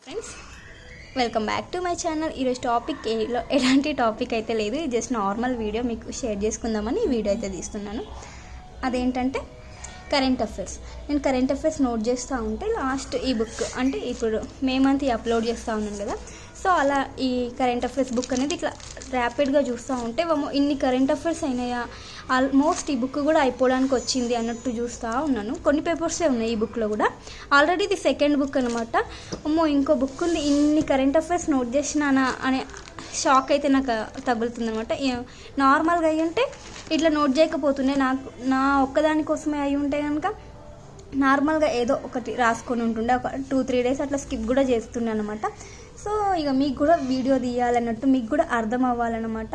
Friends, welcome back to my channel. ఈరోజు topic ఎలాంటి topic అయితే లేదు, జస్ట్ నార్మల్ వీడియో మీకు షేర్ చేసుకుందామని ఈ వీడియో అయితే తీస్తున్నాను. అదేంటంటే కరెంట్ అఫైర్స్. నేను కరెంట్ అఫైర్స్ నోట్ చేస్తూ ఉంటే లాస్ట్ ఈ బుక్ అంటే ఇప్పుడు మే మంత్ అప్లోడ్ చేస్తూ ఉన్నాను కదా, సో అలా ఈ కరెంట్ అఫైర్స్ బుక్ అనేది ఇట్లా ర్యాపిడ్గా చూస్తూ ఉంటే ఇన్ని కరెంట్ అఫైర్స్ అయినాయా, ఆల్మోస్ట్ ఈ బుక్ కూడా అయిపోవడానికి వచ్చింది అన్నట్టు చూస్తూ ఉన్నాను. కొన్ని పేపర్సే ఉన్నాయి ఈ బుక్లో కూడా. ఆల్రెడీ ఇది సెకండ్ బుక్ అనమాట. ఇంకో బుక్ ఉంది, ఇన్ని కరెంట్ అఫైర్స్ నోట్ చేసినానా అనే షాక్ అయితే నాకు తగులుతుంది అనమాట. నార్మల్గా అయ్యి ఉంటే ఇట్లా నోట్ చేయకపోతున్నాయి, నా ఒక్కదాని కోసమే అయి ఉంటే కనుక నార్మల్గా ఏదో ఒకటి రాసుకొని ఉంటుండే, ఒక 2-3 డేస్ అట్లా స్కిప్ కూడా చేస్తుండే అనమాట. సో ఇక మీకు కూడా వీడియో తీయాలన్నట్టు, మీకు కూడా అర్థం అవ్వాలన్నమాట,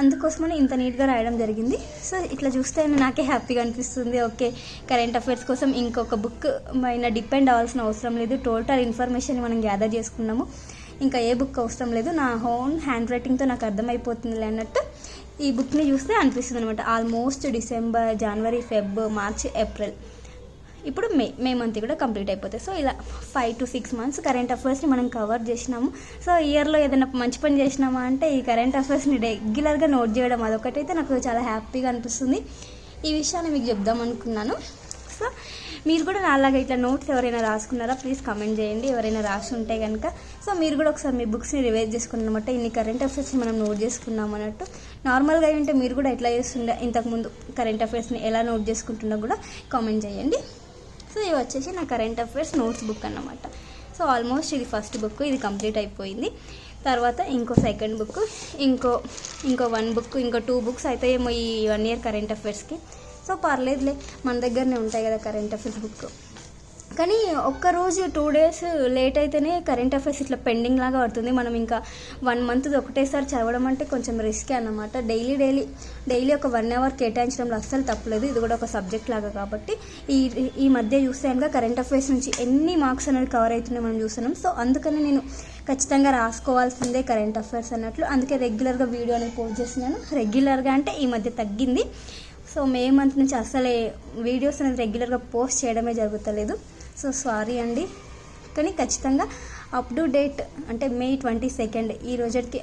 అందుకోసమని ఇంత నీట్గా రాయడం జరిగింది. సో ఇట్లా చూస్తే నాకే హ్యాపీగా అనిపిస్తుంది. ఓకే, కరెంట్ అఫైర్స్ కోసం ఇంకొక బుక్ పైన డిపెండ్ అవ్వాల్సిన అవసరం లేదు, టోటల్ ఇన్ఫర్మేషన్ మనం గ్యాదర్ చేసుకున్నాము, ఇంకా ఏ బుక్ అవసరం లేదు, నా ఓన్ హ్యాండ్ రైటింగ్తో నాకు అర్థమైపోతుంది అన్నట్టు ఈ బుక్ని చూస్తే అనిపిస్తుంది అనమాట. ఆల్మోస్ట్ డిసెంబర్, జనవరి, ఫెబ్, మార్చ్, ఏప్రిల్, ఇప్పుడు మే మంత్ కూడా కంప్లీట్ అయిపోతాయి. సో ఇలా 5 to 6 months కరెంట్ అఫైర్స్ని మనం కవర్ చేసినాము. సో ఇయర్లో ఏదైనా మంచి పని చేసినామా అంటే ఈ కరెంట్ అఫైర్స్ని రెగ్యులర్గా నోట్ చేయడం, అదొకటైతే నాకు చాలా హ్యాపీగా అనిపిస్తుంది. ఈ విషయాన్ని మీకు చెప్దాం అనుకున్నాను. సో మీరు కూడా నాలాగా ఇట్లా నోట్స్ ఎవరైనా రాసుకున్నారా, ప్లీజ్ కమెంట్ చేయండి. ఎవరైనా రాసి ఉంటే కనుక సో మీరు కూడా ఒకసారి మీ బుక్స్ని రివైజ్ చేసుకున్నమాట, ఇన్ని కరెంట్ అఫైర్స్ని మనం నోట్ చేసుకున్నాం అన్నట్టు. నార్మల్గా ఉంటే మీరు కూడా ఎట్లా చేస్తుండే, ఇంతకుముందు కరెంట్ అఫైర్స్ని ఎలా నోట్ చేసుకుంటున్నా కూడా కామెంట్ చేయండి. సో ఇది వచ్చేసి నా కరెంట్ అఫైర్స్ నోట్స్ బుక్ అన్నమాట. సో ఆల్మోస్ట్ ఇది ఫస్ట్ బుక్, ఇది కంప్లీట్ అయిపోయింది. తర్వాత ఇంకో సెకండ్ బుక్, ఇంకో 1 బుక్, ఇంకో 2 books అయితే ఏమో ఈ 1 year కరెంట్ అఫైర్స్కి. సో పర్లేదులే, మన దగ్గరనే ఉంటాయి కదా కరెంట్ అఫైర్స్ బుక్. కానీ ఒక్కరోజు 2 days లేట్ అయితేనే కరెంట్ అఫైర్స్ ఇట్లా పెండింగ్ లాగా పడుతుంది. మనం ఇంకా 1 month ఒకటేసారి చదవడం అంటే కొంచెం రిస్కే అన్నమాట. డైలీ ఒక 1 hour కేటాయించడంలో అస్సలు తప్పలేదు, ఇది కూడా ఒక సబ్జెక్ట్ లాగా కాబట్టి. ఈ మధ్య చూస్తే కనుక కరెంట్ అఫైర్స్ నుంచి ఎన్ని మార్క్స్ అనేది కవర్ అవుతున్నాయి మనం చూస్తున్నాం. సో అందుకని నేను ఖచ్చితంగా రాసుకోవాల్సిందే కరెంట్ అఫైర్స్ అన్నట్లు, అందుకే రెగ్యులర్గా వీడియో అనేది పోస్ట్ చేస్తున్నాను. రెగ్యులర్గా అంటే ఈ మధ్య తగ్గింది. సో మే మంత్ నుంచి అసలే వీడియోస్ అనేది రెగ్యులర్గా పోస్ట్ చేయడమే జరుగుతలేదు. సో సారీ అండి, కానీ ఖచ్చితంగా అప్ టు డేట్ అంటే May 22 ఈ రోజుకి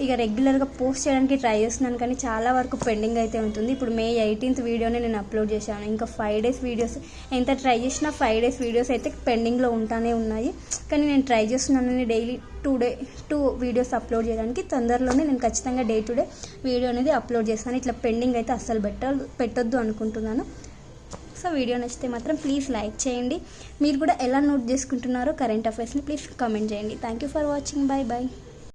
ఇక రెగ్యులర్గా పోస్ట్ చేయడానికి ట్రై చేస్తున్నాను, కానీ చాలా వరకు పెండింగ్ అయితే ఉంటుంది. ఇప్పుడు May 18th వీడియోనే నేను అప్లోడ్ చేశాను. ఇంకా 5 days వీడియోస్ ఎంత ట్రై చేసినా 5 days వీడియోస్ అయితే పెండింగ్లో ఉంటానే ఉన్నాయి. కానీ నేను ట్రై చేస్తున్నాను డైలీ 2 వీడియోస్ అప్లోడ్ చేయడానికి. తొందరలోనే నేను ఖచ్చితంగా డే టు డే వీడియో అనేది అప్లోడ్ చేస్తాను. ఇట్లా పెండింగ్ అయితే అస్సలు పెట్టొద్దు అనుకుంటున్నాను. సో వీడియో నచ్చితే మాత్రం ప్లీజ్ లైక్ చేయండి. మీరు కూడా ఎలా నోట్ చేసుకుంటున్నారో కరెంట్ అఫైర్స్ని ప్లీజ్ కామెంట్ చేయండి. Thank you for watching. Bye bye.